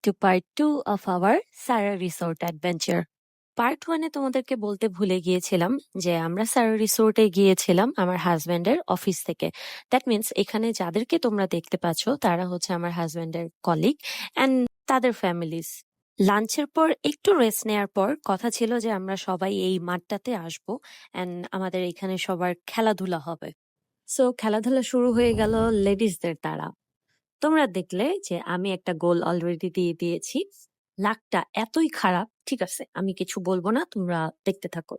to part 2 of our সারা resort adventure. Part 1 এ তোমাদেরকে বলতে ভুলে গিয়েছিলাম যে আমরা সারা রিসোর্টে গিয়েছিলাম আমার হাজবেন্ডের অফিস থেকে। দ্যাট মিন্স এখানে যাদেরকে তোমরা দেখতে পাচ্ছ তারা হচ্ছে আমার হাজবেন্ডের কলিগ অ্যান্ড তাদের ফ্যামিলিজ। লাঞ্চের পর একটু রেস্ট নেওয়ার পর কথা ছিল যে আমরা সবাই এই মাঠটাতে আসবো অ্যান্ড আমাদের এখানে সবার খেলাধুলা হবে। সো খেলাধুলা শুরু হয়ে গেল লেডিসদের দ্বারা। তোমরা দেখলে যে আমি একটা গোল অলরেডি দিয়ে দিয়েছি। লাকটা এতই খারাপ, ঠিক আছে আমি কিছু বলবো না, তোমরা দেখতে থাকো।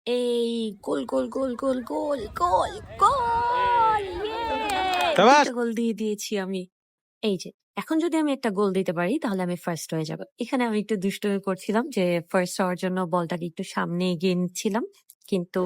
এই গোল গোল গোল গোল গোল গোল গোল, দুটো গোল দিয়ে দিয়েছি আমি। এই যে এখন যদি আমি একটা গোল দিতে পারি তাহলে আমি ফার্স্ট হয়ে যাব। এখানে আমি একটু দুষ্টুমি করছিলাম যে ফার্স্ট হওয়ার জন্য বলটাকে একটু সামনে এগিয়ে নিচ্ছিলাম, কিন্তু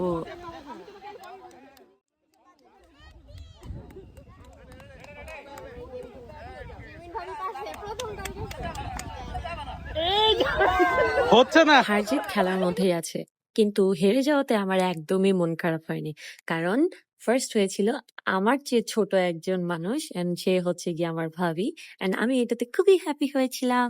হচ্ছে না। হার জিত খেলার মধ্যেই আছে, কিন্তু হেরে যাওয়াতে আমার একদমই মন খারাপ হয়নি, কারণ ফার্স্ট হয়েছিল আমার চেয়ে ছোট একজন মানুষ এন্ড সে হচ্ছে গিয়ে আমার ভাবি, এন্ড আমি এটাতে খুবই হ্যাপি হয়েছিলাম।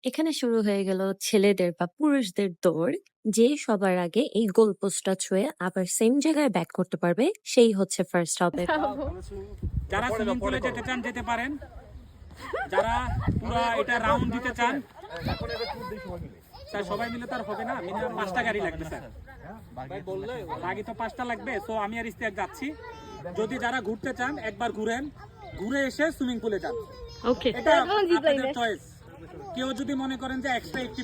এখানে শুরু হয়ে গেল ছেলেদের বা পুরুষদের দৌড়। যে সবার আগে এই গোল পোস্টটা ছুঁয়ে আবার সেম জায়গায় ব্যাক করতে পারবে সেই হচ্ছে ফার্স্ট হবে। যারা সুইমিং পুলে যেতে চান যেতে পারেন, যারা পুরো এটা রাউন্ড দিতে চান স্যার সবাই মিলে তার হবে না, মিনিমাম 5টা গাড়ি লাগবে স্যার। বাকি তো 5টা লাগবে, তো আমি আর ইস্তিয়াক যাচ্ছি। যদি যারা ঘুরতে চান একবার ঘুরেন, ঘুরে এসে সুইমিং পুলে যান। ওকে, এটা আপনাদের চয়েস। কেউ যদি মনে করেন যে এক্সট্রা একটি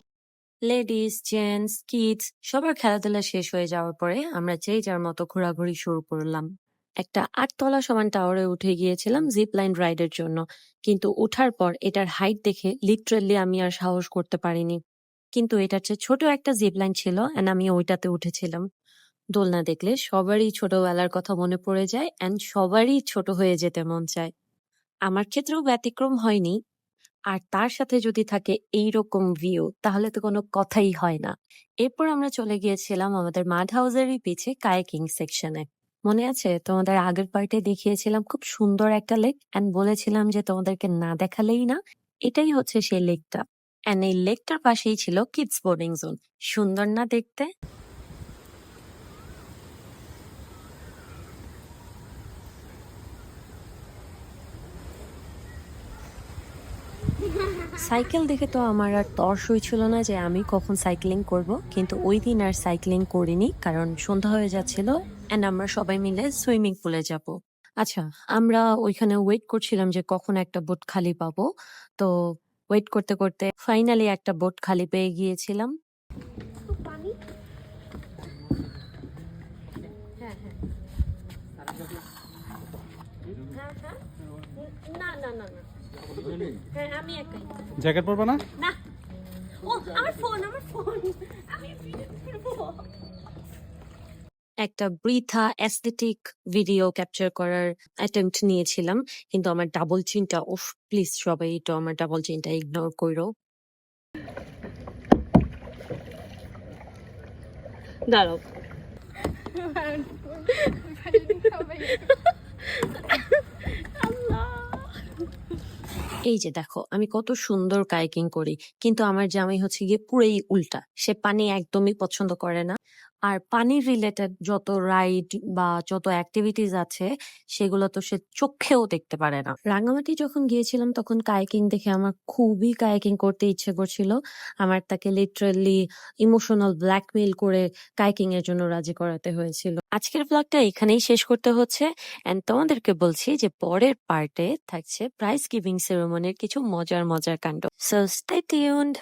লেডিস জেন্টস কিডস সবার খেলাধুলা শেষ হয়ে যাওয়ার পরে আমরা যেই যার মতো ঘোরাঘুরি শুরু করলাম। একটা 8 তলা সমান টাওয়ারে উঠে গিয়েছিলাম জিপ লাইন রাইডের জন্য, কিন্তু ওঠার পর এটার হাইট দেখে লিটারেলি আমি আর সাহস করতে পারিনি। কিন্তু এটার চেয়ে ছোট একটা জিপ লাইন ছিল এন্ড আমি ওইটাতে উঠেছিলাম। দোলনা দেখলে সবারই ছোটবেলার কথা মনে পড়ে যায় এন্ড সবারই ছোট হয়ে যেতে মন চায়। আমার ক্ষেত্রেও ব্যতিক্রম হয়নি। আর তার সাথে যদি থাকে এইরকম ভিউ তাহলে তো কোনো কথাই হয় না। এরপর আমরা চলে গিয়েছিলাম আমাদের মাড হাউসেরই পিছে কায়াকিং সেকশনে। মনে আছে তোমাদের আগের পার্টে দেখিয়েছিলাম খুব সুন্দর একটা লেক এন্ড বলেছিলাম যে তোমাদেরকে না দেখালেই না, এটাই হচ্ছে সেই লেকটা। এন্ড এই লেকটার পাশেই ছিল কিডস বোর্ডিং জোন। সুন্দর না দেখতে? সাইকেল দেখে তো আমার আর তর্স হয়েছিল না যে আমি কখন সাইক্লিং করব, কিন্তু ওই দিন আর সাইক্লিং করিনি কারণ সন্ধ্যা হয়ে যাচ্ছিল এন্ড আমরা সবাই মিলে সুইমিং পুলে যাব। আচ্ছা, আমরা ওইখানে ওয়েট করছিলাম যে কখন একটা বোট খালি পাবো। তো ওয়েট করতে করতে ফাইনালি একটা বোট খালি পেয়ে গিয়েছিলাম। না না না না, হ্যাঁ আমি একাই। জ্যাকেট পরবে না? না, ও আমার ফোন আমি একটা বৃথা অ্যাস্থেটিক ভিডিও ক্যাপচার করার অ্যাটেম্পট নিয়েছিলাম, কিন্তু আমার ডাবল চিনটা, উফ প্লিজ সবাই একটু আমার ডাবল চিনটা ইগনোর করো। দাঁড়াও, এই যে দেখো আমি কত সুন্দর কায়াকিং করি, কিন্তু আমার জামাই হচ্ছে গিয়ে পুরোই উল্টা, সে পানি একদমই পছন্দ করে না। আর পানি রিলেটেড যত রাইড বা যত অ্যাক্টিভিটিস আছে সেগুলো তো সে চোখেও দেখতে পারে না। রাঙামাটি যখন গিয়েছিলাম তখন কায়াকিং দেখে আমার খুবই কায়াকিং করতে ইচ্ছে করছিল। আমার তাকে লিটারালি ইমোশনাল ব্ল্যাকমেইল করে কায়াকিং এর জন্য রাজি করাতে হয়েছিল। আজকের ব্লগটা এখানেই শেষ করতে হচ্ছে এন্ড তোমাদেরকে বলছি যে পরের পার্টে থাকছে প্রাইজ গিভিং সেরেমনির কিছু মজার মজার কাণ্ড। So stay tuned.